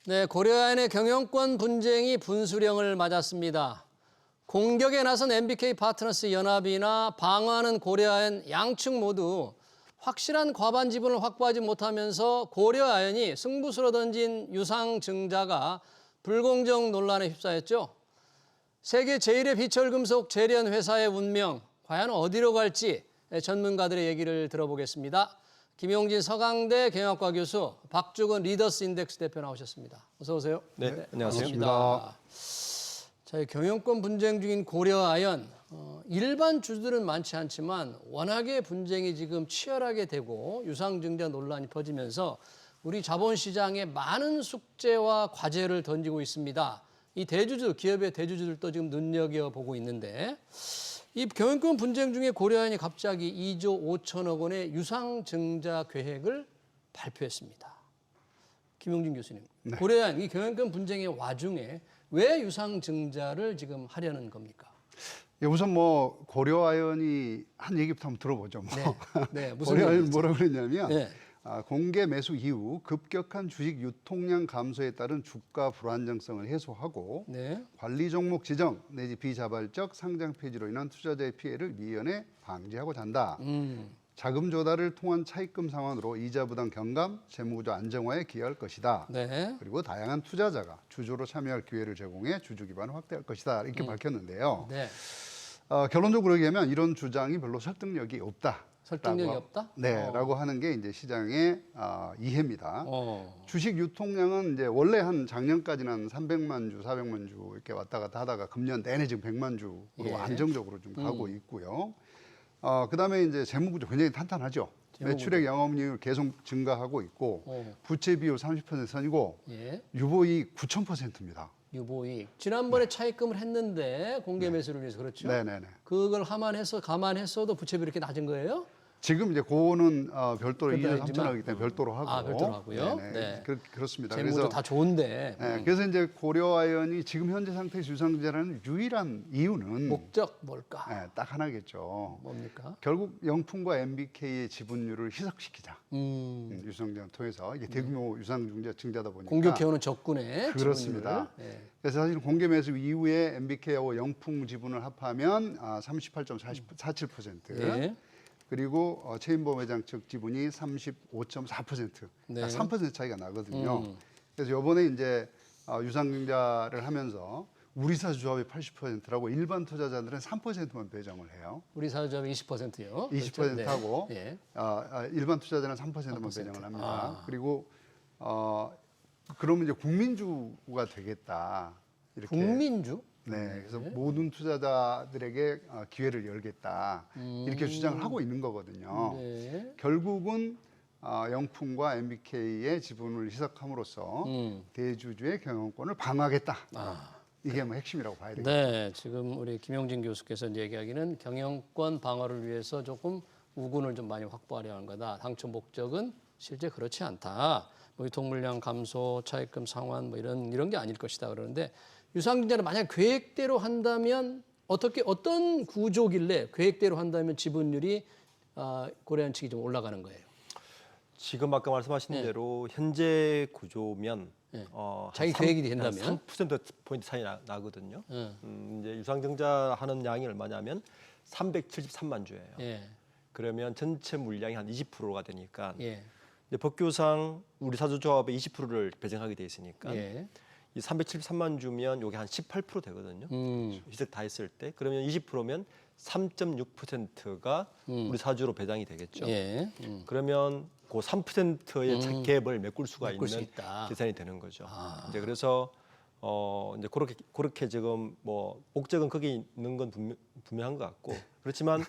네, 고려아연의 경영권 분쟁이 분수령을 맞았습니다. 공격에 나선 MBK 파트너스 연합이나 방어하는 고려아연 양측 모두 확실한 과반 지분을 확보하지 못하면서 고려아연이 승부수로 던진 유상증자가 불공정 논란에 휩싸였죠. 세계 제1의 비철금속 재련 회사의 운명, 과연 어디로 갈지 전문가들의 얘기를 들어보겠습니다. 김용진 서강대 경영학과 교수, 박주근 리더스 인덱스 대표 나오셨습니다. 어서 오세요. 네, 안녕하세요. 반갑습니다. 자, 경영권 분쟁 중인 고려아연, 일반 주주들은 많지 않지만 워낙에 분쟁이 지금 치열하게 되고 유상증자 논란이 퍼지면서 우리 자본시장에 많은 숙제와 과제를 던지고 있습니다. 이 대주주, 기업의 대주주들도 지금 눈여겨보고 있는데 이 경영권 분쟁 중에 고려아연이 갑자기 2조 5천억 원의 유상증자 계획을 발표했습니다. 김용진 교수님, 네. 고려아연 이 경영권 분쟁의 와중에 왜 유상증자를 지금 하려는 겁니까? 예, 우선 뭐 고려아연이 한 얘기부터 한번 들어보죠. 뭐. 네, 무슨 고려아연 얘기죠? 뭐라고 그랬냐면 네. 공개 매수 이후 급격한 주식 유통량 감소에 따른 주가 불안정성을 해소하고 네. 관리 종목 지정 내지 비자발적 상장 폐지로 인한 투자자의 피해를 미연에 방지하고자 한다. 자금 조달을 통한 차입금 상환으로 이자 부담 경감, 재무구조 안정화에 기여할 것이다. 네. 그리고 다양한 투자자가 주주로 참여할 기회를 제공해 주주 기반을 확대할 것이다. 이렇게 밝혔는데요. 네. 결론적으로 얘기하면 이런 주장이 별로 설득력이 없다. 설득력이 없다? 네, 라고 하는 게 이제 시장의 이해입니다. 주식 유통량은 이제 원래 한 작년까지는 한 300만 주, 400만 주 이렇게 왔다 갔다 하다가 금년 내내 지금 100만 주로 예. 안정적으로 좀 가고 있고요. 그다음에 이제 재무구조 굉장히 탄탄하죠. 재무구조. 매출액 영업이익을 계속 증가하고 있고 부채 비율 30% 선이고 예. 유보이익 9,000%입니다. 유보이익. 지난번에 차입금을 했는데 공개 매수를 위해서 그렇죠? 네네네. 그걸 감안해서도 부채비 이렇게 낮은 거예요? 지금 이제 그거는 별도로 별도로 2조 3천억이기 때문에 별도로 하고. 별도로 하고요. 네네. 네. 그렇습니다. 재무도 다 좋은데 그래서 이제 고려아연이 지금 현재 상태에서 유상증자라는 유일한 이유는 목적 뭘까? 딱 하나겠죠. 뭡니까? 결국 영풍과 MBK의 지분율을 희석시키자. 음. 유상증자를 통해서 이게 대규모 유상증자다 보니까 공격해오는 적군의 그렇습니다. 지분율을. 네. 그래서 사실 공개 매수 이후에 MBK하고 영풍 지분을 합하면 38.47%. 예. 그리고 체인보 매장 측 지분이 35.4%, 네. 3% 차이가 나거든요. 그래서 이번에 이제 유상증자를 하면서 우리사 조합이 80%라고 일반 투자자들은 3%만 배정을 해요. 우리 사주점이 20%요. 20%하고 네. 일반 투자자는 3%만 3%. 배정을 합니다. 그리고 그러면 이제 국민주가 되겠다. 이렇게. 국민주? 네, 그래서 모든 투자자들에게 기회를 열겠다 이렇게 주장을 하고 있는 거거든요. 네. 결국은 영풍과 MBK의 지분을 희석함으로써 대주주의 경영권을 방어하겠다. 이게 뭐 핵심이라고 봐야 되겠죠. 네, 지금 우리 김용진 교수께서 얘기하기는 경영권 방어를 위해서 조금 우군을 좀 많이 확보하려 하는 거다. 당초 목적은 실제 그렇지 않다. 뭐 유통 물량 감소, 차입금 상환 뭐 이런 게 아닐 것이다 그러는데 유상증자를 만약 계획대로 한다면 어떤 구조길래 계획대로 한다면 지분율이 고려아연 측이 좀 올라가는 거예요? 지금 아까 말씀하신 대로 현재 구조면 자기 계획이 된다면 3%포인트 차이 나거든요. 이제 유상증자 하는 양이 얼마냐면 373만 주예요. 예. 그러면 전체 물량이 한 20%가 되니까 예. 이제 법규상 우리 사주조합에 20%를 배정하게 돼 있으니까 예. 이 373만 주면 이게 한 18% 되거든요. 희석 다 했을 때 그러면 20%면 3.6%가 우리 사주로 배당이 되겠죠. 예. 그러면 그 3%의 갭을 메꿀 수가 메꿀 수 있는 있다. 계산이 되는 거죠. 이제 그래서 이제 그렇게 지금 뭐 목적은 거기 있는 건 분명한 것 같고 그렇지만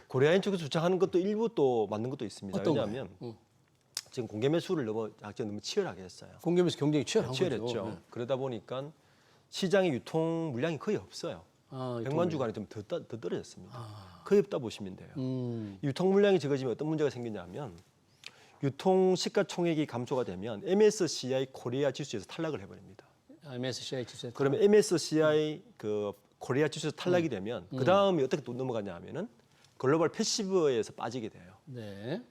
고려아연 쪽에서 주장하는 것도 일부 또 맞는 것도 있습니다. 왜냐하면 지금 공개 매수를 너무 치열하게 했어요. 공개 매수 경쟁이 치열한 치열했죠. 거죠. 네. 그러다 보니까 시장의 유통 물량이 거의 없어요. 100만 주간에 좀 더 떨어졌습니다. 거의 없다 보시면 돼요. 유통 물량이 적어지면 어떤 문제가 생기냐면 유통 시가총액이 감소가 되면 MSCI 코리아 지수에서 탈락을 해버립니다. MSCI 지수. 그러면 MSCI 그 코리아 지수에서 탈락이 되면 그 다음에 어떻게 또 넘어가냐 하면은 글로벌 패시브에서 빠지게 돼요. 네.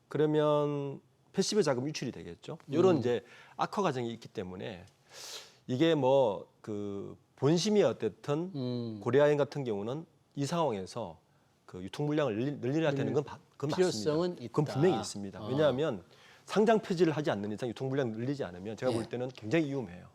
그러면 패시브 자금 유출이 되겠죠. 이런 이제 악화 과정이 있기 때문에 이게 뭐 그 본심이 어쨌든 고려아연 같은 경우는 이 상황에서 그 유통 물량을 늘려야 되는 건 그건 필요성은 맞습니다. 있다. 그건 분명히 있습니다. 왜냐하면 상장 폐지를 하지 않는 이상 유통 물량 늘리지 않으면 제가 볼 때는 굉장히 위험해요.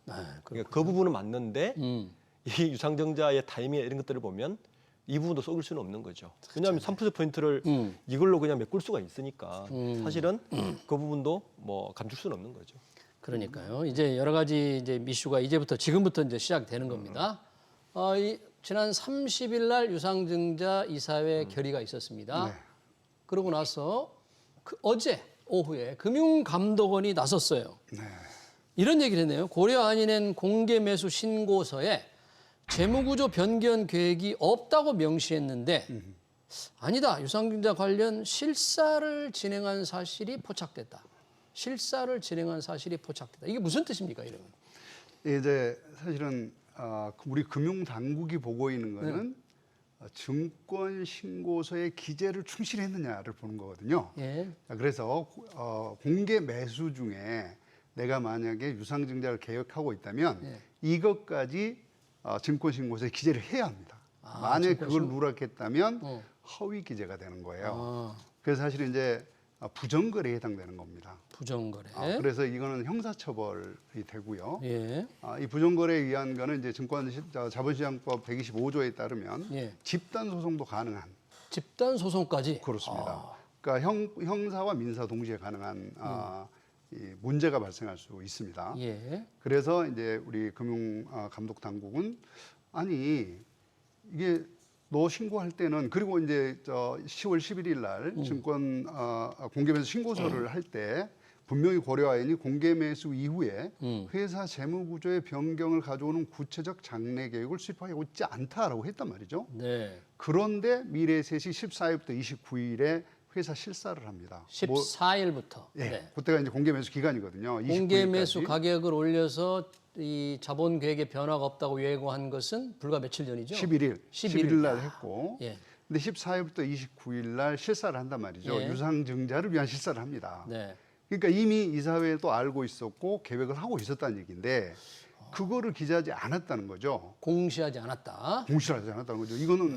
그러니까 그 부분은 맞는데 이 유상증자의 타이밍 이런 것들을 보면 이 부분도 속일 수는 없는 거죠. 왜냐하면 3%포인트를 이걸로 그냥 메꿀 수가 있으니까 사실은 그 부분도 뭐 감출 수는 없는 거죠. 그러니까요. 이제 여러 가지 이제 이슈가 지금부터 이제 시작되는 겁니다. 지난 30일 날 유상증자 이사회 결의가 있었습니다. 네. 그러고 나서 어제 오후에 금융감독원이 나섰어요. 네. 이런 얘기를 했네요. 고려안이 낸 공개 매수 신고서에 재무구조 변경 계획이 없다고 명시했는데 아니다. 유상증자 관련 실사를 진행한 사실이 포착됐다. 실사를 진행한 사실이 포착됐다. 이게 무슨 뜻입니까? 이러면? 이제 사실은 우리 금융당국이 보고 있는 거는 증권 신고서의 기재를 충실히 했느냐를 보는 거거든요. 예. 그래서 공개 매수 중에 내가 만약에 유상증자를 계획하고 있다면 이것까지 증권 신고서에 기재를 해야 합니다. 만약에 그걸 누락했다면 허위 기재가 되는 거예요. 그래서 사실은 이제 부정거래에 해당되는 겁니다. 부정거래. 그래서 이거는 형사처벌이 되고요. 예. 이 부정거래에 의한 거는 이제 자본시장법 125조에 따르면 예. 집단 소송도 가능한. 집단 소송까지. 그렇습니다. 그러니까 형사와 민사 동시에 가능한 이 문제가 발생할 수 있습니다. 예. 그래서 이제 우리 금융감독당국은 아니 이게 너 신고할 때는 그리고 이제 10월 11일 날 증권 공개매수 신고서를 할 때 분명히 고려아연이 공개매수 이후에 회사 재무구조의 변경을 가져오는 구체적 장래 계획을 수립하고 있지 않다라고 했단 말이죠. 네. 그런데 미래에셋이 14일부터 29일에 회사 실사를 합니다. 14일부터. 네. 그때가 이제 공개매수 기간이거든요. 공개매수 29일까지. 가격을 올려서 이 자본 계획에 변화가 없다고 예고한 것은 불과 며칠 전이죠. 11일 날 했고, 예. 근데 14일부터 29일 날 실사를 한단 말이죠. 예. 유상증자를 위한 실사를 합니다. 네. 그러니까 이미 이사회도 알고 있었고 계획을 하고 있었다는 얘기인데 그거를 기재하지 않았다는 거죠. 공시하지 않았다. 공시하지 않았다는 거죠. 이거는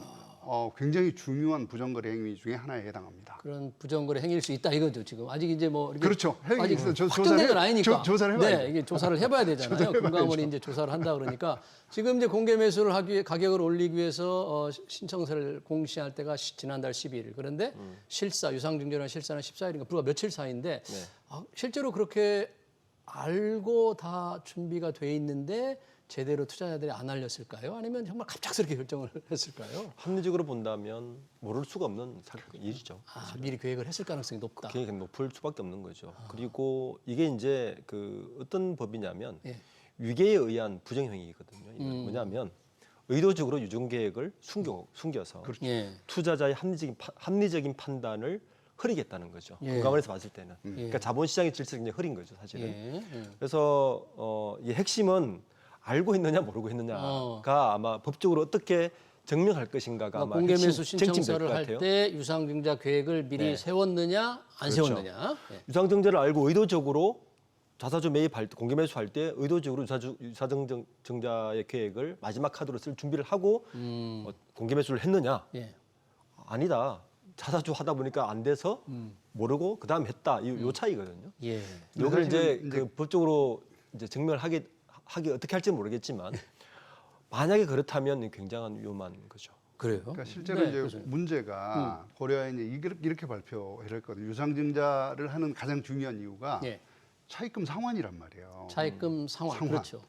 굉장히 중요한 부정거래 행위 중에 하나에 해당합니다. 그런 부정거래 행위일 수 있다 이거죠. 지금 아직 이제 뭐 이렇게 그렇죠. 아직 조사를 확정된 건 아니니까. 조사를 해봐야죠. 네, 이게 조사를 해봐야 되잖아요. 금감원이 이제 조사를 한다 그러니까 지금 이제 공개 매수를 하기 위해 가격을 올리기 위해서 신청서를 공시할 때가 지난달 12일. 그런데 실사 유상증자나 실사는 14일인가 불과 며칠 사이인데 실제로 그렇게 알고 다 준비가 돼 있는데 제대로 투자자들이 안 알렸을까요? 아니면 정말 갑작스럽게 결정을 했을까요? 합리적으로 본다면 모를 수가 없는 일이죠. 미리 계획을 했을 가능성이 높다. 굉장히 높을 수밖에 없는 거죠. 그리고 이게 이제 그 어떤 법이냐면 예. 위계에 의한 부정행위거든요. 이건 뭐냐면 의도적으로 유증 계획을 숨겨서 예. 투자자의 합리적인 판단을 흐리겠다는 거죠. 예. 금감원에서 봤을 때는. 그러니까 자본시장의 질서가 굉장히 흐린 거죠, 사실은. 예. 그래서 이 핵심은 알고 있느냐 모르고 있느냐가 아마 법적으로 어떻게 증명할 것인가가 아마 공개 매수 핵심 쟁점이 될 신청서를 것 할 같아요. 때 유상증자 계획을 미리 세웠느냐 안 그렇죠. 세웠느냐. 예. 유상증자를 알고 의도적으로 자사주 매입할 때 공개 매수할 때 의도적으로 유상증자의 계획을 마지막 카드로 쓸 준비를 하고 공개 매수를 했느냐? 예. 아니다. 자사주 하다 보니까 안 돼서 모르고 그다음 했다. 요 차이거든요. 예. 이걸 이제 그 법적으로 이제 증명을 하기 어떻게 할지 모르겠지만 만약에 그렇다면 굉장한 위험한 거죠. 그래요? 그러니까 실제로 네, 이제 그렇습니다. 문제가 고려아연이 이렇게 발표를 했거든요. 유상증자를 하는 가장 중요한 이유가 예. 차입금 상환이란 말이에요. 차입금 상환. 그렇죠.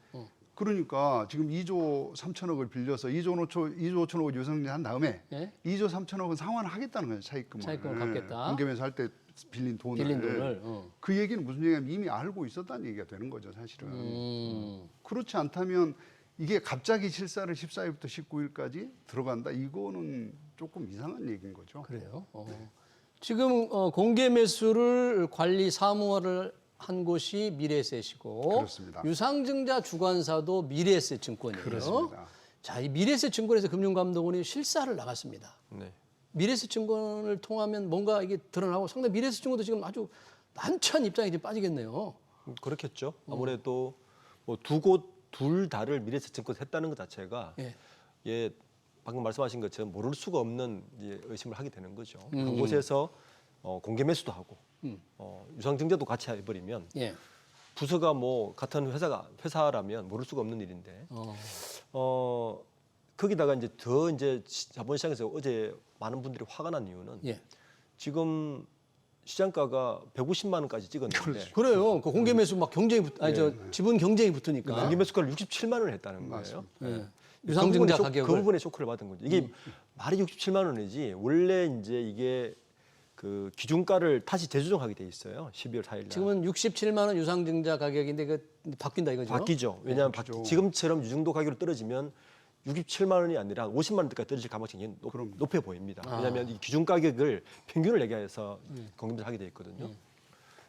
그러니까 지금 2조 3천억을 빌려서 2조 5천억을 유상증자한 다음에 예? 2조 3천억은 상환을 하겠다는 거예요. 차입금을. 차입금을 갚겠다. 공개매수 할 때 빌린 돈을. 빌린 돈을. 그 얘기는 무슨 얘기냐면 이미 알고 있었다는 얘기가 되는 거죠, 사실은. 그렇지 않다면 이게 갑자기 실사를 14일부터 19일까지 들어간다. 이거는 조금 이상한 얘기인 거죠. 그래요. 지금 공개 매수를 관리 사무화를 한 곳이 미래에셋이고 그렇습니다. 유상증자 주관사도 미래에셋 증권이에요. 그렇습니다. 자, 이 미래에셋 증권에서 금융감독원이 실사를 나갔습니다. 네. 미래에셋 증권을 통하면 뭔가 이게 드러나고 상당히 미래에셋 증권도 지금 아주 난처한 입장이 좀 빠지겠네요. 그렇겠죠. 아무래도 뭐 두 곳 둘 다를 미래에셋증권 했다는 것 자체가 예. 예, 방금 말씀하신 것처럼 모를 수가 없는 이제 의심을 하게 되는 거죠. 그곳에서 공개 매수도 하고 유상증자도 같이 해버리면 예. 부서가 뭐 같은 회사라면 모를 수가 없는 일인데 거기다가 이제 더 이제 자본시장에서 어제 많은 분들이 화가 난 이유는 예. 지금 시장가가 150만 원까지 찍었는데 그래요. 그 공개 매수 막 경쟁이 지분 경쟁이 붙으니까. 공개 매수가를 67만 원을 했다는 거예요. 예. 유상증자 가격을. 그 부분에 쇼크를 받은 거죠. 이게 말이 67만 원이지 원래 이제 이게 그 기준가를 다시 재조정하게 돼 있어요. 12월 4일 날. 지금은 67만 원 유상증자 가격인데 그 바뀐다 이거죠? 바뀌죠. 왜냐하면 지금처럼 이 정도 가격으로 떨어지면 67만 원이 아니라 50만 원대까지 떨어질 가능성이 높아 보입니다. 왜냐하면 이 기준 가격을 평균을 얘기해서 공개를 하게 돼 있거든요.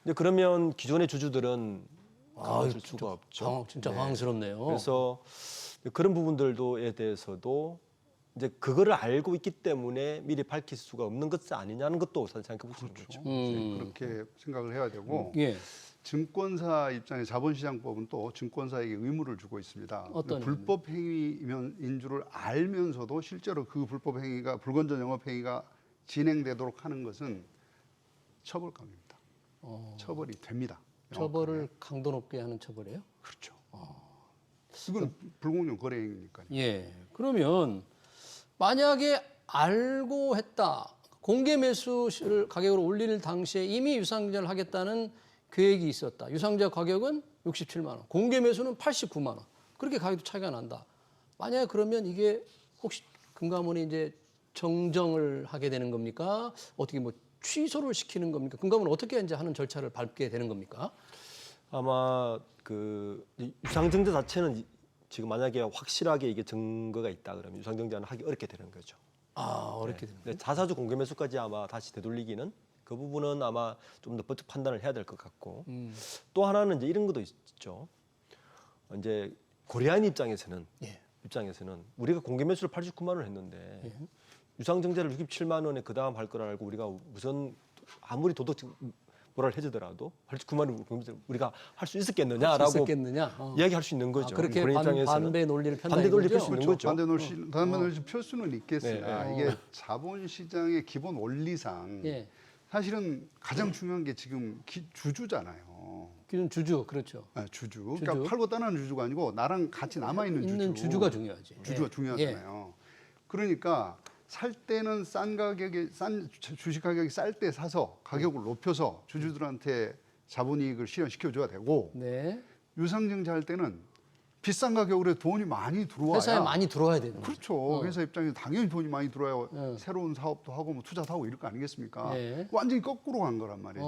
근데 그러면 기존의 주주들은 가만있을 수가 없죠. 진짜 황황스럽네요. 그래서 그런 부분들도에 대해서도 이제 그거를 알고 있기 때문에 미리 밝힐 수가 없는 것 아니냐는 것도 사실 생각해 볼 수 있는 거죠. 그렇게 생각을 해야 되고 예. 증권사 입장에 자본시장법은 또 증권사에게 의무를 주고 있습니다. 어떤 불법 행위인 줄을 알면서도 실제로 그 불법 행위가 불건전 영업 행위가 진행되도록 하는 것은 처벌감입니다. 처벌이 됩니다. 처벌을 강도 높게 하는 처벌이에요? 그렇죠. 이건 불공정 거래 행위니까요. 예. 그러면 만약에 알고 했다. 공개 매수를 가격으로 올릴 당시에 이미 유상증자를 하겠다는 계획이 있었다. 유상증자 가격은 67만 원. 공개 매수는 89만 원. 그렇게 가격도 차이가 난다. 만약에 그러면 이게 혹시 금감원이 이제 정정을 하게 되는 겁니까? 어떻게 뭐 취소를 시키는 겁니까? 금감원은 어떻게 이제 하는 절차를 밟게 되는 겁니까? 아마 그 유상증자 자체는 지금 만약에 확실하게 이게 증거가 있다 그러면 유상증자는 하기 어렵게 되는 거죠. 어렵게 되는 거예요. 자사주 공개 매수까지 아마 다시 되돌리기는 그 부분은 아마 좀 더 법적 판단을 해야 될 것 같고 또 하나는 이제 이런 것도 있죠. 이제 고려인 입장에서는 우리가 공개 매수를 89만 원 했는데 유상증자를 67만 원에 그 다음 할 걸 알고 우리가 우선 아무리 도덕적 뭐라를 해주더라도 89만 원 우리가 할 수 있었겠느냐라고 이야기할 수 있는 거죠. 그렇게 반배 논리를 편다 반대 논리를 펼 수 그렇죠. 있는 거죠. 반대 논리를 펼 수는 있겠으나 네. 이게 자본시장의 기본 원리상 사실은 가장 중요한 게 지금 주주잖아요. 기존 주주 그렇죠. 주주. 그러니까 팔고 떠나는 주주가 아니고 나랑 같이 남아 있는 주주가 중요하지. 주주가 중요하잖아요. 그러니까 살 때는 싼 주식 가격이 쌀 때 사서 가격을 높여서 주주들한테 자본이익을 실현시켜 줘야 되고 유상증자 할 때는 비싼 가격으로 돈이 많이 들어와야 회사에 많이 들어와야 되는 거죠. 그렇죠. 회사 입장에서 당연히 돈이 많이 들어와야 새로운 사업도 하고 뭐 투자도 하고 이럴 거 아니겠습니까? 완전히 거꾸로 간 거란 말이에요.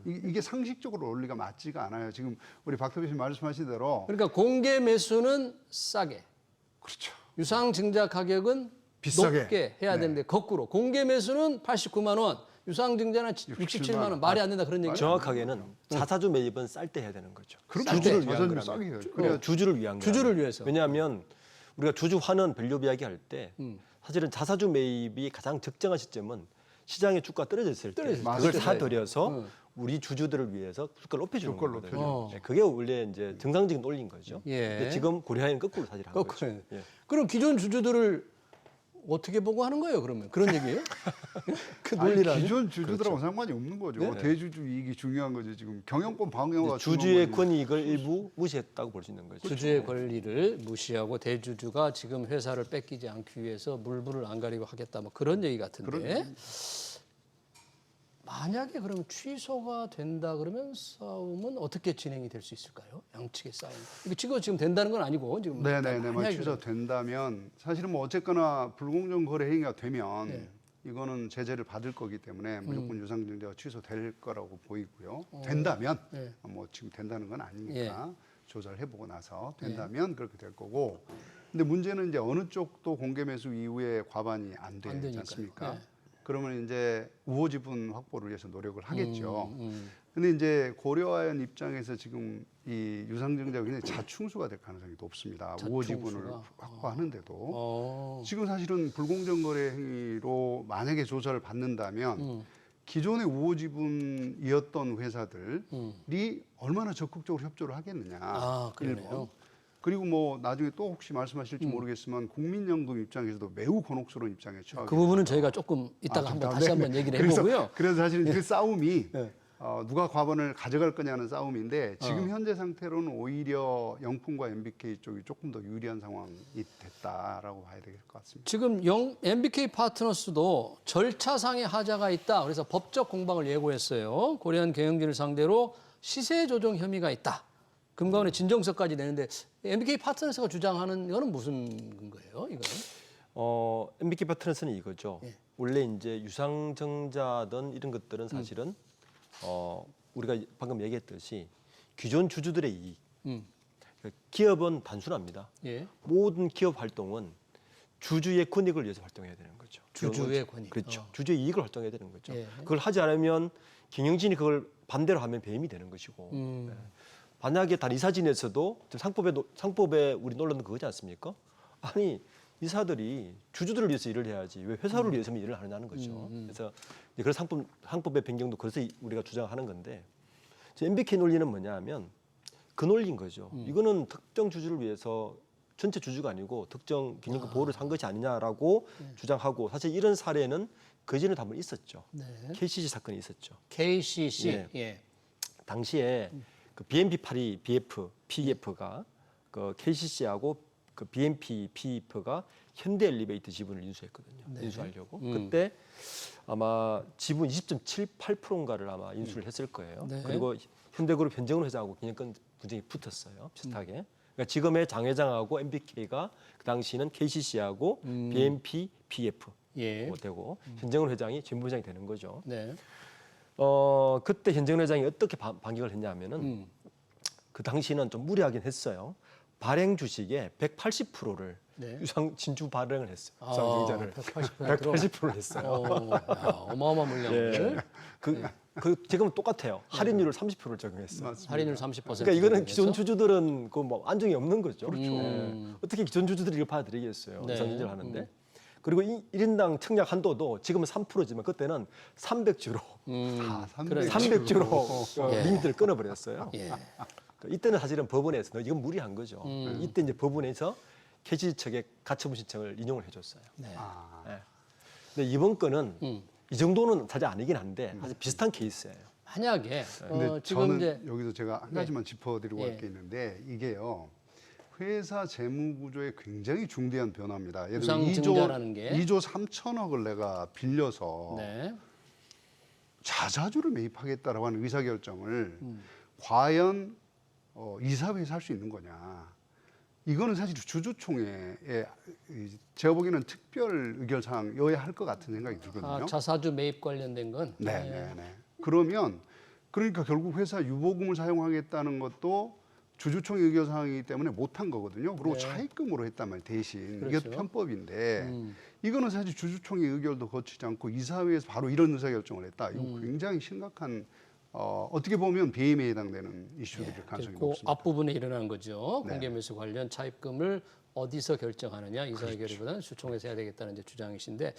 지금. 이게 상식적으로 논리가 맞지가 않아요. 지금 우리 박 대표님 말씀하신 대로 그러니까 공개 매수는 싸게, 그렇죠. 유상증자 가격은 비싸게 높게 해야 되는데 거꾸로 공개 매수는 89만 원, 유상증자는 67만 원 말이 안 된다 그런 얘기죠. 정확하게는 자사주 매입은 쌀 때 해야 되는 거죠. 주주를 위한 싸게 해요. 그래야 주주를 위한 거예요. 주주를 위해서. 왜냐하면 우리가 주주 환원 밸류업 이야기할 때 사실은 자사주 매입이 가장 적정한 시점은 시장의 주가 떨어졌을 때 그걸 사들여서 우리 주주들을 위해서 주가를 높여주는 거거든요. 그게 원래 이제 정상적인 논리인 거죠. 근데 지금 고려하는 거꾸로 사실 한 거죠. 그럼 기존 주주들을 어떻게 보고 하는 거예요? 그러면 그런 얘기예요? 그 논리라면 기존 주주들하고 상관이 없는 거죠. 대주주 이익이 중요한 거죠. 지금 경영권 방어가 주주의 권익을 일부 무시했다고 볼 수 있는 거죠. 주주의 권리를 무시하고 대주주가 지금 회사를 뺏기지 않기 위해서 물불을 안 가리고 하겠다 뭐 그런 얘기 같은데 만약에 그러면 취소가 된다 그러면 싸움은 어떻게 진행이 될 수 있을까요? 양측의 싸움. 이거 지금 된다는 건 아니고 지금 네네네. 취소된다면 사실은 뭐 어쨌거나 불공정 거래 행위가 되면 이거는 제재를 받을 거기 때문에 무조건 유상증자가 취소될 거라고 보이고요. 된다면 뭐 지금 된다는 건 아니니까 조사를 해보고 나서 된다면 그렇게 될 거고. 근데 문제는 이제 어느 쪽도 공개 매수 이후에 과반이 안 되지 않습니까? 그러면 이제 우호 지분 확보를 위해서 노력을 하겠죠. 근데 이제 고려아연 입장에서 지금 이 유상증자가 굉장히 자충수가 될 가능성이 높습니다. 우호 지분을 확보하는데도 지금 사실은 불공정 거래 행위로 만약에 조사를 받는다면 기존의 우호 지분이었던 회사들이 얼마나 적극적으로 협조를 하겠느냐. 아, 그러네요. 1번. 그리고 뭐 나중에 또 혹시 말씀하실지 모르겠지만 국민연금 입장에서도 매우 곤혹스러운 입장에 처하게 그 부분은 저희가 조금 이따가 한번 다시 한번 얘기를 해보고요. 그래서 사실은 예. 그 싸움이 예. 누가 과반을 가져갈 거냐는 싸움인데 지금 현재 상태로는 오히려 영풍과 MBK 쪽이 조금 더 유리한 상황이 됐다라고 봐야 될 것 같습니다. 지금 MBK 파트너스도 절차상의 하자가 있다. 그래서 법적 공방을 예고했어요. 고려한 경영진을 상대로 시세 조정 혐의가 있다. 금감원의 진정서까지 내는데 MBK 파트너스가 주장하는 이거는 무슨 근거예요? 이거는? MBK 파트너스는 이거죠. 예. 원래 이제 유상증자든 이런 것들은 사실은 우리가 방금 얘기했듯이 기존 주주들의 이익. 기업은 단순합니다. 예. 모든 기업 활동은 주주의 권익을 위해서 활동해야 되는 거죠. 주주의 권익. 그렇죠. 주주의 이익을 활동해야 되는 거죠. 예. 그걸 하지 않으면 경영진이 그걸 반대로 하면 배임이 되는 것이고. 네. 만약에 단 이사진에서도 상법에 우리 논란은 그거지 않습니까? 아니 이사들이 주주들을 위해서 일을 해야지 왜 회사를 위해서만 일을 하느냐는 거죠. 그래서 이제 그런 상법의 변경도 그래서 우리가 주장하는 건데 MBK 논리는 뭐냐하면 그 논리인 거죠. 이거는 특정 주주를 위해서 전체 주주가 아니고 특정 경영권 보호를 산 것이 아니냐라고 주장하고 사실 이런 사례는 그전에도 한번 있었죠. 네. KCC 사건이 있었죠. KCC. 예. 예. 당시에 그 BNP 파리 PEF가 그 KCC하고 그 BNP PEF가 현대 엘리베이터 지분을 인수했거든요. 네. 인수하려고. 그때 아마 지분 20.78%인가를 아마 인수를 했을 거예요. 네. 그리고 현대그룹 현정훈 회장하고 경영권 분쟁이 붙었어요. 비슷하게. 그러니까 지금의 장 회장하고 MBK가 그 당시는 KCC하고 BNP PEF 예. 되고 현정훈 회장이 전부회장이 되는 거죠. 네. 그때 현정훈 회장이 어떻게 반격을 했냐면은 그 당시는 좀 무리하긴 했어요. 발행 주식의 180%를 네. 유상 진주 발행을 했어요. 아, 유상증자를 180%로. 180%를 했어요. 어마어마한 물량을. 그 지금은 똑같아요. 할인율을 30%를 적용했어요. 맞습니다. 할인율 30%. 그러니까 이거는 기존 주주들은 그 뭐 안정이 없는 거죠. 그렇죠. 어떻게 기존 주주들이 이걸 받아들이겠어요. 네. 유상증자를 하는데. 그리고 1인당 청약 한도도 지금은 3%지만 그때는 300주로 아, 그래. 300주로. 예. 리미트를 끊어버렸어요. 예. 이때는 사실은 법원에서 너 이건 무리한 거죠. 이때 이제 법원에서 KCC 측의 가처분 신청을 인용을 해줬어요. 네. 아, 네. 근데 이번 건은 이 정도는 사실 아니긴 한데 사실 비슷한 케이스예요. 만약에 근데 지금 저는 이제 여기서 제가 한 가지만 짚어드리고 예. 할 게 있는데 이게요. 회사 재무 구조에 굉장히 중대한 변화입니다. 예를 들어 유상증자라는 게. 2조 3천억을 내가 빌려서 네. 자사주를 매입하겠다라고 하는 의사결정을 과연 이사회에서 할 수 있는 거냐. 이거는 사실 주주총회에 제가 보기에는 특별 의결사항이어야 할 것 같은 생각이 들거든요. 자사주 매입 관련된 건. 네. 그러면 그러니까 결국 회사 유보금을 사용하겠다는 것도 주주총회 의결사항이기 때문에 못한 거거든요. 그리고 네. 차입금으로 했단 말이에요. 대신 그렇죠. 이게 편법인데 이거는 사실 주주총회 의결도 거치지 않고 이사회에서 바로 이런 의사결정을 했다. 이거 굉장히 심각한 어떻게 보면 배임에 해당되는 이슈들일 가능성이 그 높습니다. 앞부분에 일어난 거죠. 네. 공개매수 관련 차입금을 어디서 결정하느냐 이사회결의보다는 주총에서 해야 되겠다는 이제 주장이신데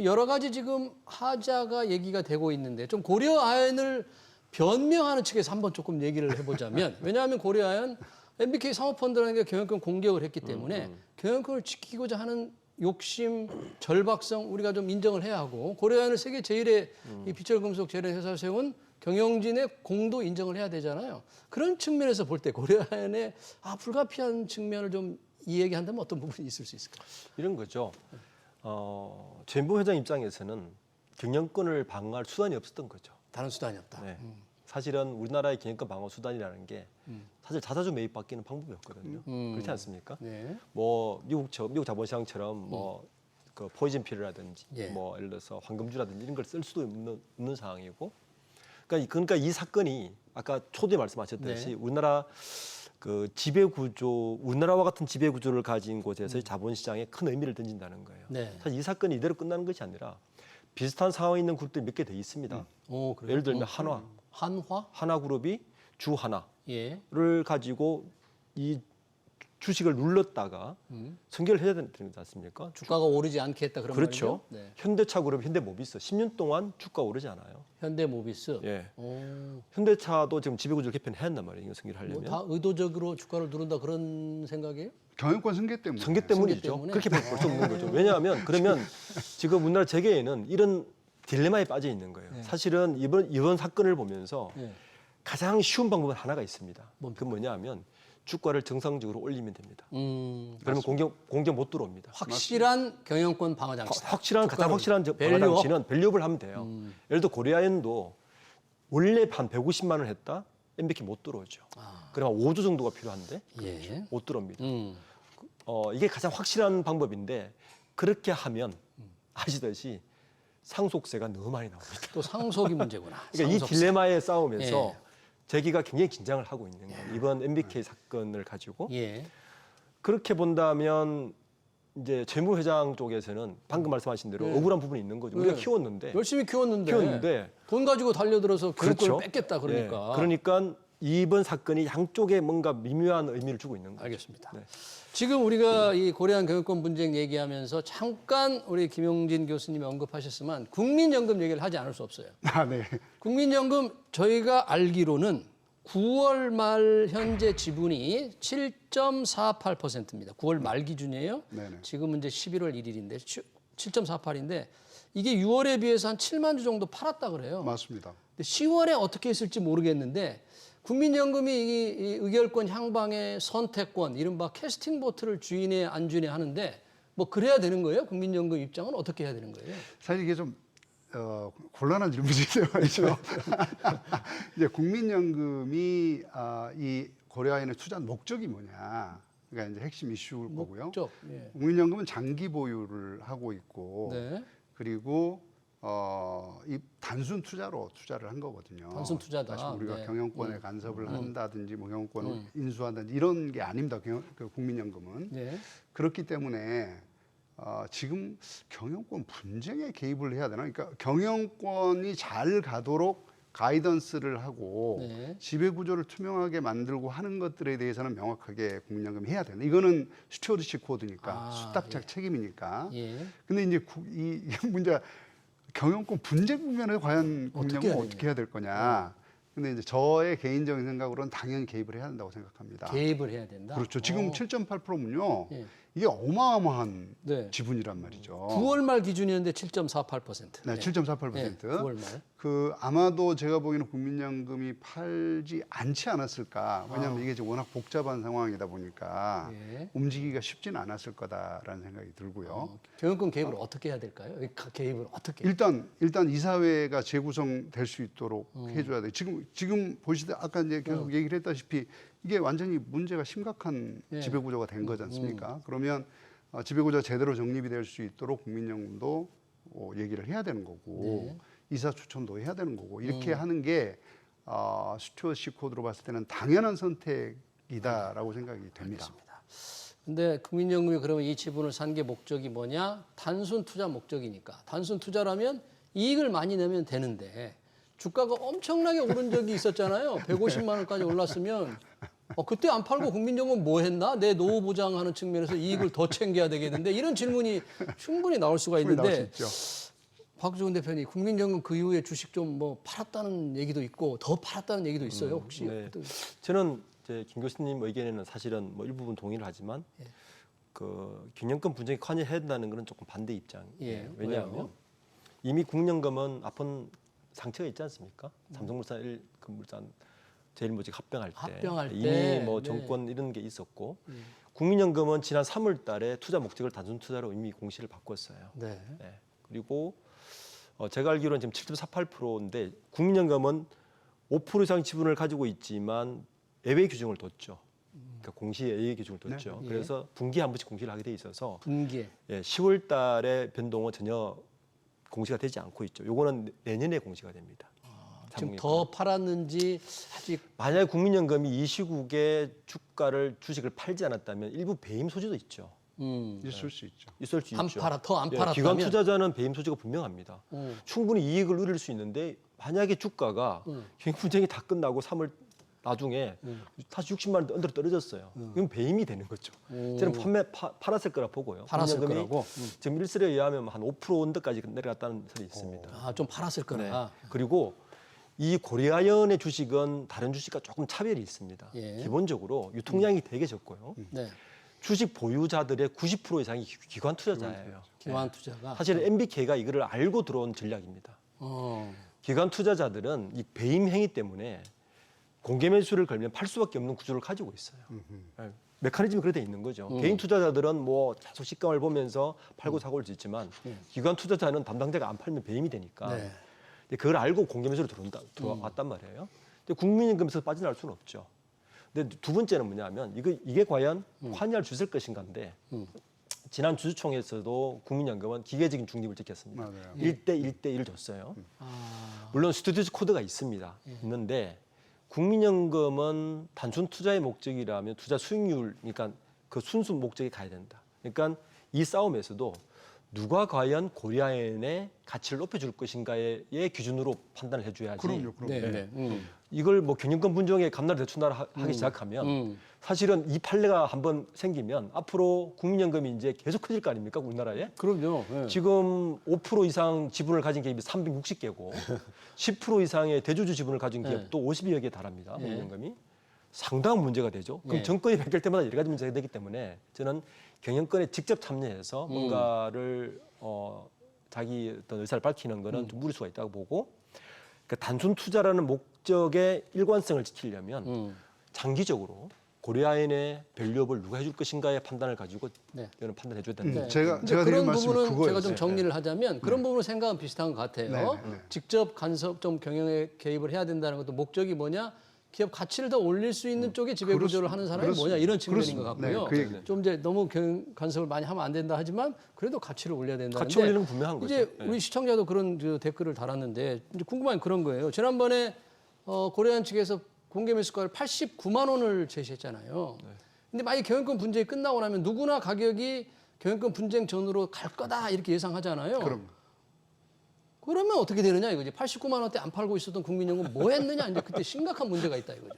여러 가지 지금 하자가 얘기가 되고 있는데 좀 고려아연을 변명하는 측에서 한번 조금 얘기를 해보자면 왜냐하면 고려아연 MBK 사모펀드라는 게 경영권 공격을 했기 때문에 경영권을 지키고자 하는 욕심, 절박성 우리가 좀 인정을 해야 하고 고려아연을 세계 제일의 이 비철금속 재래 회사를 세운 경영진의 공도 인정을 해야 되잖아요. 그런 측면에서 볼 때 고려아연의 불가피한 측면을 좀 이야기한다면 어떤 부분이 있을 수 있을까요? 이런 거죠. 전부 회장 입장에서는 경영권을 방어할 수단이 없었던 거죠. 다른 수단이 없다. 네. 사실은 우리나라의 경영권 방어 수단이라는 게 사실 자사주 매입받기는 방법이 없거든요. 그렇지 않습니까? 네. 뭐 미국 자본시장처럼 뭐 그 포이즌 필이라든지 예. 뭐 예를 들어서 황금주라든지 이런 걸 쓸 수도 없는 상황이고 그러니까 이 사건이 아까 초두에 말씀하셨듯이 네. 우리나라 그 지배 구조, 우리나라와 같은 지배 구조를 가진 곳에서의 자본시장에 큰 의미를 던진다는 거예요. 네. 사실 이 사건이 이대로 끝나는 것이 아니라 비슷한 상황에 있는 그룹들이 몇 개 더 있습니다. 오, 그래요? 예를 들면 한화, 한화? 하나그룹이 주하나를 예. 가지고 이 주식을 눌렀다가 승계를 해야 되는 거지 않습니까? 주가가 오르지 않게 했다 그런 그렇죠. 말이죠? 네. 현대차 그룹, 현대모비스 10년 동안 주가 오르지 않아요. 현대모비스. 예. 오, 현대차도 지금 지배구조 개편해야 한단 말이에요. 승계를 하려면. 다 의도적으로 주가를 누른다 그런 생각이에요? 경영권 승계 때문에. 승계 때문이죠. 때문에? 그렇게 볼 수 없는 거죠. 왜냐하면 그러면 지금 우리나라 재계에는 이런 딜레마에 빠져 있는 거예요. 사실은 이번 사건을 보면서 네. 가장 쉬운 방법은 하나가 있습니다. 뭡니까? 그건 뭐냐면 주가를 정상적으로 올리면 됩니다. 그러면 맞습니다. 공정 못 들어옵니다. 확실한 경영권 방어 장치. 가장 주가를 확실한 밸류업? 방어 장치는 밸류업을 하면 돼요. 예를 들어 고려아연도 원래 한 150만 원 했다. MBK 못 들어오죠. 그러면 5조 정도가 필요한데 예. 못 들어옵니다. 이게 가장 확실한 방법인데 그렇게 하면 아시다시피 상속세가 너무 많이 나옵니다. 또 상속이 문제구나. 그러니까 이 상속세. 딜레마에 싸우면서 예. 재기가 굉장히 긴장을 하고 있는 거예요. 이번 MBK 사건을 가지고 예. 그렇게 본다면 이제 재무회장 쪽에서는 방금 말씀하신 대로 네. 억울한 부분이 있는 거죠. 우리가 네. 키웠는데 열심히 키웠는데 돈 가지고 달려들어서 교육권을 그렇죠. 뺏겠다 그러니까. 예. 그러니까 이번 사건이 양쪽에 뭔가 미묘한 의미를 주고 있는 거죠. 알겠습니다. 네. 지금 우리가 이 고려한 경영권 분쟁 얘기하면서 잠깐 우리 김용진 교수님이 언급하셨지만 국민연금 얘기를 하지 않을 수 없어요. 아, 네. 국민연금 저희가 알기로는 9월 말 현재 지분이 7.48%입니다. 9월 말 기준이에요. 네네. 지금은 이제 11월 1일인데 7.48인데 이게 6월에 비해서 한 7만 주 정도 팔았다 그래요. 맞습니다. 근데 10월에 어떻게 했을지 모르겠는데 국민연금이 이 의결권 향방의 선택권, 이른바 캐스팅 보트를 주인에 안 주인에 하는데 뭐 그래야 되는 거예요? 국민연금 입장은 어떻게 해야 되는 거예요? 사실 이게 좀 곤란한 질문이죠, 말이죠. 이제 국민연금이 이 고려아연의 투자한 목적이 뭐냐, 그러니까 이제 핵심 이슈일 거고요. 목적. 예. 국민연금은 장기 보유를 하고 있고, 네. 그리고 이 단순 투자로 투자를 한 거거든요. 단순 투자다. 다시 우리가 네. 경영권에 간섭을 한다든지 뭐 경영권을 인수한다든지 이런 게 아닙니다. 그 국민연금은. 네. 그렇기 때문에 지금 경영권 분쟁에 개입을 해야 되나? 그러니까 경영권이 잘 가도록 가이던스를 하고 네. 지배 구조를 투명하게 만들고 하는 것들에 대해서는 명확하게 국민연금이 해야 된다. 이거는 스튜어드십 코드니까 수탁자 책임이니까. 예. 근데 이제 이 문제가 경영권 분쟁 국면에 과연 국민연금은 해야 어떻게 해야 될 거냐? 근데 이제 저의 개인적인 생각으로는 당연히 개입을 해야 한다고 생각합니다. 개입을 해야 된다. 그렇죠. 지금 7.8%면요. 예. 이게 어마어마한 네. 지분이란 말이죠. 9월 말 기준이었는데 7.48%. 네, 7.48%. 네, 9월 말. 그 아마도 제가 보기에는 국민연금이 팔지 않지 않았을까. 왜냐하면 이게 지금 워낙 복잡한 상황이다 보니까 예. 움직이기가 쉽지는 않았을 거다라는 생각이 들고요. 경영권 개입을 어떻게 해야 될까요? 개입을 어떻게? 일단 이사회가 재구성될 수 있도록 해줘야 돼. 지금 보시다 아까 이제 계속 얘기를 했다시피 이게 완전히 문제가 심각한 예. 지배구조가 된 거지 않습니까? 그러면 지배구조가 제대로 정립이 될 수 있도록 국민연금도 얘기를 해야 되는 거고 네. 이사 추천도 해야 되는 거고 이렇게 하는 게 스튜어드십 코드로 봤을 때는 당연한 선택이다라고 생각이 됩니다. 근데 국민연금이 그러면 이 지분을 산 게 목적이 뭐냐? 단순 투자 목적이니까. 단순 투자라면 이익을 많이 내면 되는데 주가가 엄청나게 오른 적이 있었잖아요. 150만 원까지 올랐으면 그때 안 팔고 국민연금 뭐 했나? 내 노후 보장하는 측면에서 이익을 더 챙겨야 되겠는데 이런 질문이 충분히 나올 수가 있는데 나올 수 있죠. 박주근 대표님, 국민연금 그 이후에 주식 좀 뭐 팔았다는 얘기도 있고 더 팔았다는 얘기도 있어요. 혹시? 네. 저는 이제 김 교수님 의견에는 사실은 뭐 일부분 동의를 하지만 그 균형권 분쟁에 관여해야 된다는 것은 조금 반대 입장이에요. 예, 왜냐하면 왜요? 이미 국민연금은 아픈 상처가 있지 않습니까? 삼성물산, 일금물산, 제일모직 합병할 때 때. 이미 뭐 네. 정권 이런 게 있었고 국민연금은 지난 3월달에 투자 목적을 단순 투자로 이미 공시를 바꿨어요. 네. 네. 그리고 제가 알기로는 지금 7.48%인데 국민연금은 5% 이상 지분을 가지고 있지만 예외 규정을 뒀죠. 그러니까 공시 예외 규정을 뒀죠. 네. 그래서 분기에 한 번씩 공시를 하게 돼 있어서 분기에. 10월 달에 변동은 전혀 공시가 되지 않고 있죠. 요거는 내년에 공시가 됩니다. 지금 더 팔았는지 아직 만약에 국민연금이 이 시국에 주식을 팔지 않았다면 일부 배임 소지도 있죠. 있을 수 있죠. 있을 수 안 있죠. 팔아 더 안 팔았다면 기관 투자자는 배임 소지가 분명합니다. 충분히 이익을 누릴 수 있는데 만약에 주가가 경영 분쟁이 다 끝나고 3월 나중에 다시 60만 원 언더로 떨어졌어요. 그럼 배임이 되는 거죠. 저는 팔았을 거라 보고요. 팔았을 국민연금이 거라고? 지금 일설에 의하면 한 5% 언더까지 내려갔다는 설이 있습니다. 아, 좀 팔았을 거라. 네. 그리고 이 고려아연의 주식은 다른 주식과 조금 차별이 있습니다. 예. 기본적으로 유통량이 되게 적고요. 네. 주식 보유자들의 90% 이상이 기관 투자자예요. 기관 투자가. 사실은 MBK가 이거를 알고 들어온 전략입니다. 어. 기관 투자자들은 이 배임 행위 때문에 공개 매수를 걸면 팔 수밖에 없는 구조를 가지고 있어요. 네. 메커니즘이 그렇게 돼 있는 거죠. 개인 투자자들은 뭐 계속 시가를 보면서 팔고 사고 올 수 있지만 기관 투자자는 담당자가 안 팔면 배임이 되니까 네. 그걸 알고 공개 매수로 들어왔단 말이에요. 근데 국민연금에서 빠져나올 수는 없죠. 근데 두 번째는 뭐냐면 이게 과연 환율을 주실 것인가인데 지난 주주총회에서도 국민연금은 기계적인 중립을 지켰습니다. 맞아요. 1대1 줬어요. 아. 물론 스튜디오스 코드가 있습니다. 있는데 국민연금은 단순 투자의 목적이라면 투자 수익률, 그러니까 그 순수 목적에 가야 된다. 그러니까 이 싸움에서도 누가 과연 고려아연의 가치를 높여줄 것인가의 기준으로 판단을 해줘야지. 그럼요. 네. 이걸 뭐 경영권 분쟁에 감나라 대출나라 하기 시작하면 사실은 이 판례가 한번 생기면 앞으로 국민연금이 이제 계속 커질 거 아닙니까 우리나라에? 그럼요. 네. 지금 5% 이상 지분을 가진 기업이 360개고 10% 이상의 대주주 지분을 가진 기업도 50여 개 달합니다. 국민연금이. 상당한 문제가 되죠. 그럼 네. 정권이 바뀔 때마다 여러 가지 문제가 되기 때문에 저는 경영권에 직접 참여해서 뭔가를 자기 어떤 의사를 밝히는 거는 좀 무리수가 있다고 보고 그러니까 단순 투자라는 목적의 일관성을 지키려면 장기적으로 고려아연의 밸류업을 누가 해줄 것인가의 판단을 가지고 네. 저는 판단해 줘야 된다. 제가 근데 드리는 그런 말씀이 부분은 그거예요. 제가 좀 정리를 하자면 그런 부분은 생각은 비슷한 것 같아요. 네. 직접 간섭 좀 경영에 개입을 해야 된다는 것도 목적이 뭐냐? 기업 가치를 더 올릴 수 있는 쪽에 지배 구조를 하는 사람이 뭐냐 이런 측면인 것 그렇습니다. 같고요. 네, 그 얘기죠. 좀 이제 너무 간섭을 많이 하면 안 된다 하지만 그래도 가치를 올려야 된다는데 가치 올리는 건 분명한 거죠. 이제 우리 시청자도 그런 댓글을 달았는데 이제 궁금한 게 그런 거예요. 지난번에 고려아연 측에서 공개 매수가를 89만 원을 제시했잖아요. 근데 만약 경영권 분쟁이 끝나고 나면 누구나 가격이 경영권 분쟁 전으로 갈 거다 이렇게 예상하잖아요. 그러면 어떻게 되느냐 이거지. 89만 원대 안 팔고 있었던 국민연금 뭐 했느냐 이제 그때 심각한 문제가 있다 이거죠.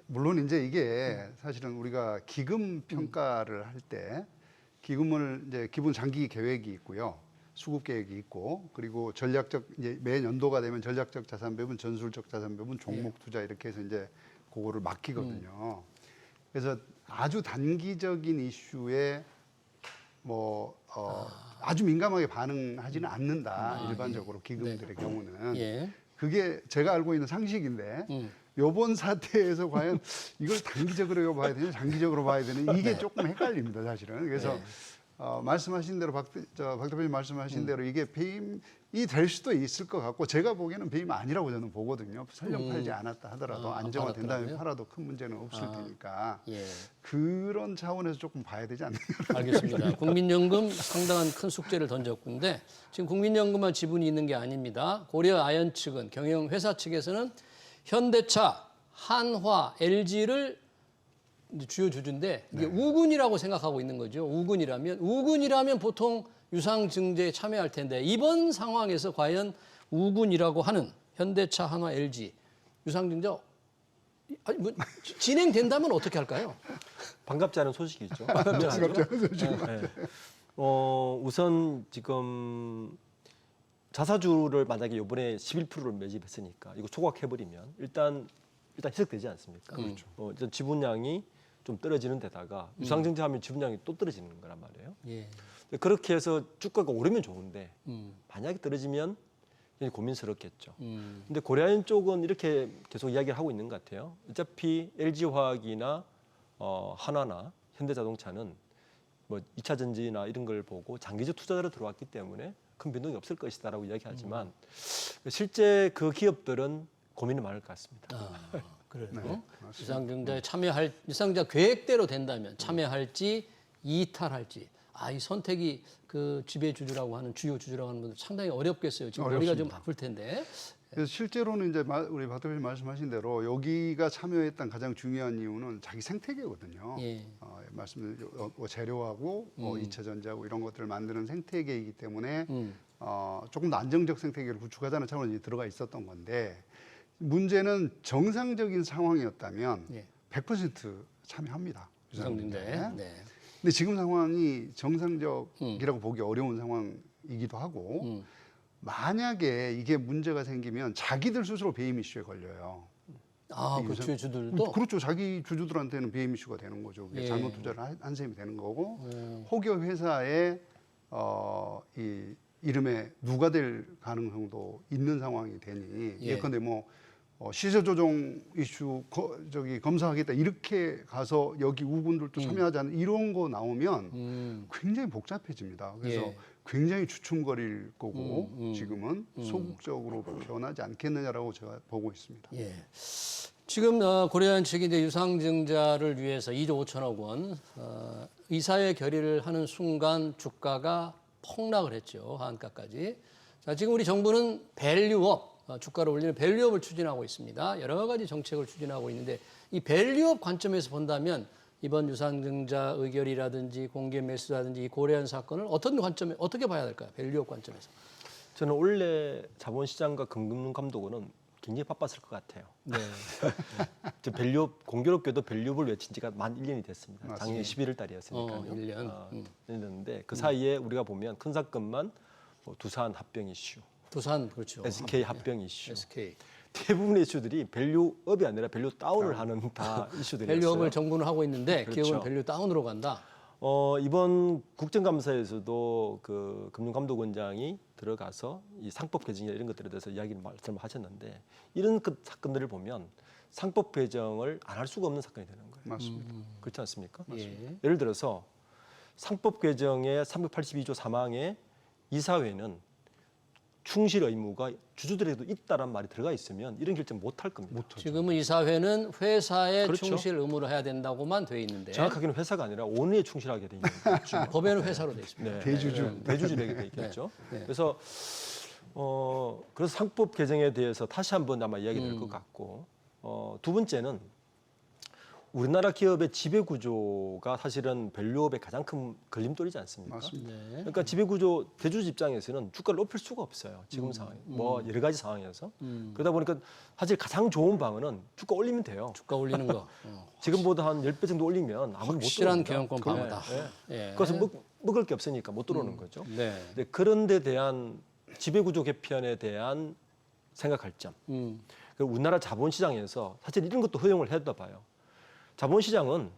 물론 이제 이게 사실은 우리가 기금 평가를 할 때 기금을 이제 기본 장기 계획이 있고요. 수급 계획이 있고 그리고 전략적 이제 매 연도가 되면 전략적 자산 배분, 전술적 자산 배분, 종목 투자 이렇게 해서 이제 그거를 맡기거든요. 그래서 아주 단기적인 이슈에 아주 민감하게 반응하지는 않는다. 일반적으로 기금들의 경우는. 예. 그게 제가 알고 있는 상식인데 요번 사태에서 과연 이걸 단기적으로 봐야 되냐 장기적으로 봐야 되냐 이게 조금 헷갈립니다. 사실은. 그래서 말씀하신 대로 박 대표님 말씀하신 대로 이게 배임이 될 수도 있을 것 같고 제가 보기에는 배임 아니라고 저는 보거든요. 설령 팔지 않았다 하더라도 안정화된다면 팔아도 큰 문제는 없을 테니까 예. 그런 차원에서 조금 봐야 되지 않나요? 알겠습니다. 국민연금 상당한 큰 숙제를 던졌는데 지금 국민연금만 지분이 있는 게 아닙니다. 고려아연 측은 경영회사 측에서는 현대차, 한화, LG를 주요 주주인데 이게 우군이라고 생각하고 있는 거죠. 우군이라면 보통 유상증자에 참여할 텐데 이번 상황에서 과연 우군이라고 하는 현대차, 한화, LG 유상증자 진행된다면 어떻게 할까요? 반갑지 않은 소식이죠. 반갑지 않은 소식. 네. 우선 지금 자사주를 만약에 이번에 11%를 매집했으니까 이거 소각해버리면 일단 희석되지 않습니까? 그렇죠. 일단 지분량이 좀 떨어지는 데다가 유상증자하면 지분량이 또 떨어지는 거란 말이에요. 예. 그렇게 해서 주가가 오르면 좋은데 만약에 떨어지면 굉장히 고민스럽겠죠. 근데 고려아연 쪽은 이렇게 계속 이야기를 하고 있는 것 같아요. 어차피 LG화학이나 한화나 현대자동차는 뭐 2차 전지나 이런 걸 보고 장기적 투자자로 들어왔기 때문에 큰 변동이 없을 것이다라고 이야기하지만 실제 그 기업들은 고민이 많을 것 같습니다. 그래요. 유상증자에 유상증자 계획대로 된다면 참여할지 이탈할지. 이 선택이 그 지배 주주라고 하는 주요 주주라고 하는 분들 상당히 어렵겠어요. 지금 머리가 좀 바쁠 텐데. 그래서 실제로는 이제 우리 박 대표님 말씀하신 대로 여기가 참여했던 가장 중요한 이유는 자기 생태계거든요. 예. 재료하고 2차 전지하고 이런 것들을 만드는 생태계이기 때문에 조금 더 안정적 생태계를 구축하자는 차원이 들어가 있었던 건데 문제는 정상적인 상황이었다면 예. 100% 참여합니다. 유상증자. 유상증자에. 네. 근데 지금 상황이 정상적이라고 보기 어려운 상황이기도 하고 만약에 이게 문제가 생기면 자기들 스스로 배임 이슈에 걸려요. 아, 그 주주들도 그렇죠. 자기 주주들한테는 배임 이슈가 되는 거죠. 그게 예. 잘못 투자를 한 셈이 되는 거고 혹여 회사의 이 이름에 누가 될 가능성도 있는 상황이 되니 예. 예컨대 뭐 시세 조정 이슈 검사하겠다 이렇게 가서 여기 우군들도 참여하지 않는 이런 거 나오면 굉장히 복잡해집니다. 그래서 예. 굉장히 주춤거릴 거고 지금은 소극적으로 변하지 않겠느냐라고 제가 보고 있습니다. 예. 지금 고려한 측이 이제 유상증자를 위해서 2조 5천억 원 이사회 결의를 하는 순간 주가가 폭락을 했죠. 하한가까지. 자, 지금 우리 정부는 밸류업 주가를 올리는 밸류업을 추진하고 있습니다. 여러 가지 정책을 추진하고 있는데 이 밸류업 관점에서 본다면 이번 유상증자 의결이라든지 공개 매수라든지 이 고려한 사건을 어떤 관점에 어떻게 봐야 될까요? 밸류업 관점에서. 저는 원래 자본시장과 금융감독원은 굉장히 바빴을 것 같아요. 네. 저 밸류업 공교롭게도 밸류업을 외친 지가 만 1년이 됐습니다. 맞습니다. 작년 11월 달이었으니까요. 1년. 됐는데 그 사이에 우리가 보면 큰 사건만 뭐 두산 합병 이슈, 두산 그렇죠. SK 합병 이슈, SK. 대부분의 이슈들이 밸류업이 아니라 밸류 다운을 하는 다 이슈들이었어요. 밸류업을 정부는 하고 있는데 그렇죠. 기업은 밸류 다운으로 간다. 이번 국정감사에서도 그 금융감독원장이 들어가서 이 상법 개정이나 이런 것들에 대해서 이야기를 말씀하셨는데 이런 사건들을 보면 상법 개정을 안 할 수가 없는 사건이 되는 거예요. 맞습니다. 그렇지 않습니까? 예. 예를 들어서 상법 개정의 382조 3항에 이사회는 충실 의무가 주주들에게도 있다란 말이 들어가 있으면 이런 결정 못 할 겁니다. 지금은 이사회는 회사에 그렇죠. 충실 의무를 해야 된다고만 돼 있는데 정확하게는 회사가 아니라 오너에 충실하게 돼 있는 거죠. 법에는 회사로 돼 있습니다. 네. 대주주. 대주주에게 돼 있겠죠. 네. 그래서 그래서 상법 개정에 대해서 다시 한번 아마 이야기 될 것 같고 두 번째는 우리나라 기업의 지배 구조가 사실은 밸류업의 가장 큰 걸림돌이지 않습니까? 맞습니다. 네. 그러니까 지배 구조 대주주 입장에서는 주가를 높일 수가 없어요. 지금 상황, 뭐 여러 가지 상황에서 그러다 보니까 사실 가장 좋은 방안은 주가 올리면 돼요. 주가 올리는 거. 지금보다 한 10배 정도 올리면 아무도 못 확실한 들어옵니다. 경영권 방어다. 네. 예. 그것은 먹을 게 없으니까 못 들어오는 거죠. 네. 근데 그런 데 대한 지배구조 개편에 대한 생각할 점. 그리고 우리나라 자본시장에서 사실 이런 것도 허용을 해다 봐요. 자본시장은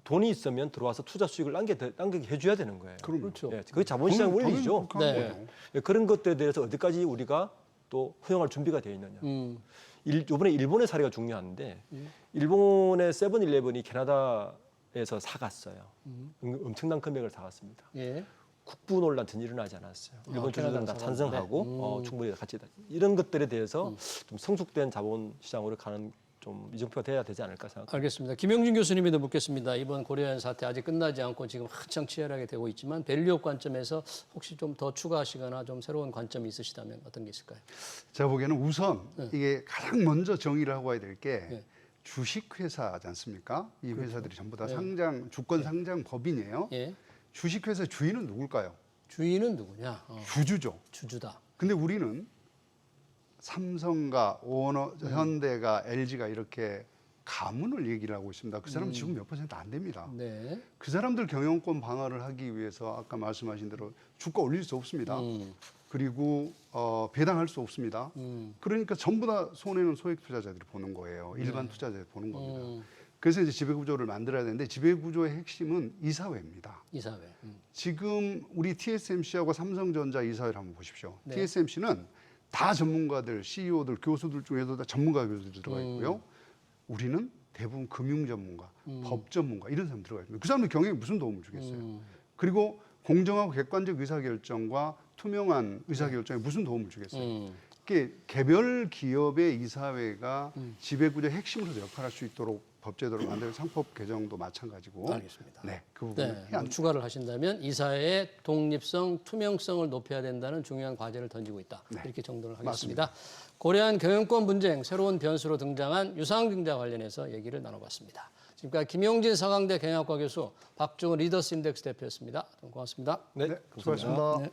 돈이 있으면 들어와서 투자 수익을 남게 해줘야 되는 거예요. 그렇죠. 예, 그게 자본시장 원리죠. 네. 예, 그런 것들에 대해서 어디까지 우리가 또 허용할 준비가 되어 있느냐. 이번에 일본의 사례가 중요한데 일본의 세븐일레븐이 캐나다에서 사갔어요. 엄청난 금액을 사갔습니다. 예. 국부 논란 전혀 일어나지 않았어요. 일본 주주들은 다 캐나다에서 찬성하고 충분히 같이 이런 것들에 대해서 좀 성숙된 자본시장으로 가는 좀 이정표가 돼야 되지 않을까 생각합니다. 알겠습니다. 김영준 교수님에도 묻겠습니다. 이번 고려한 사태 아직 끝나지 않고 지금 한창 치열하게 되고 있지만 밸류업 관점에서 혹시 좀 더 추가하시거나 좀 새로운 관점이 있으시다면 어떤 게 있을까요? 제가 보기에는 우선 이게 가장 먼저 정의를 하고 와야 될 게 네. 주식회사지 않습니까? 이 회사들이 전부 다 네. 주권 상장 법인이에요. 예. 주식회사 주인은 누굴까요? 주인은 누구냐? 주주죠. 주주다. 근데 우리는 삼성과 현대가 LG가 이렇게 가문을 얘기를 하고 있습니다. 그 사람 지분 몇 퍼센트 안 됩니다. 네. 그 사람들 경영권 방어를 하기 위해서 아까 말씀하신 대로 주가 올릴 수 없습니다. 그리고 배당할 수 없습니다. 그러니까 전부 다 손해는 소액 투자자들이 보는 거예요. 일반 투자자들이 보는 겁니다. 그래서 이제 지배구조를 만들어야 되는데 지배구조의 핵심은 이사회입니다. 이사회. 지금 우리 TSMC하고 삼성전자 이사회를 한번 보십시오. 네. TSMC는 다 전문가들, CEO들, 교수들 중에도 다 전문가 교수들 들어가 있고요. 우리는 대부분 금융 전문가, 법 전문가 이런 사람 들어가 있습니다. 그 사람들 경영에 무슨 도움을 주겠어요? 그리고 공정하고 객관적 의사결정과 투명한 의사결정에 무슨 도움을 주겠어요? 그게 개별 기업의 이사회가 지배구조의 핵심으로서 역할할 수 있도록 법제도를 만들고 상법 개정도 마찬가지고. 알겠습니다. 네, 그 부분을 네. 해야 합니다. 추가를 하신다면 이사회의 독립성, 투명성을 높여야 된다는 중요한 과제를 던지고 있다. 네. 이렇게 정도를 하겠습니다. 고려한 경영권 분쟁, 새로운 변수로 등장한 유상증자 관련해서 얘기를 나눠봤습니다. 지금까지 김용진 서강대 경영학과 교수, 박종훈 리더스 인덱스 대표였습니다. 고맙습니다. 네, 네, 수고하셨습니다. 네.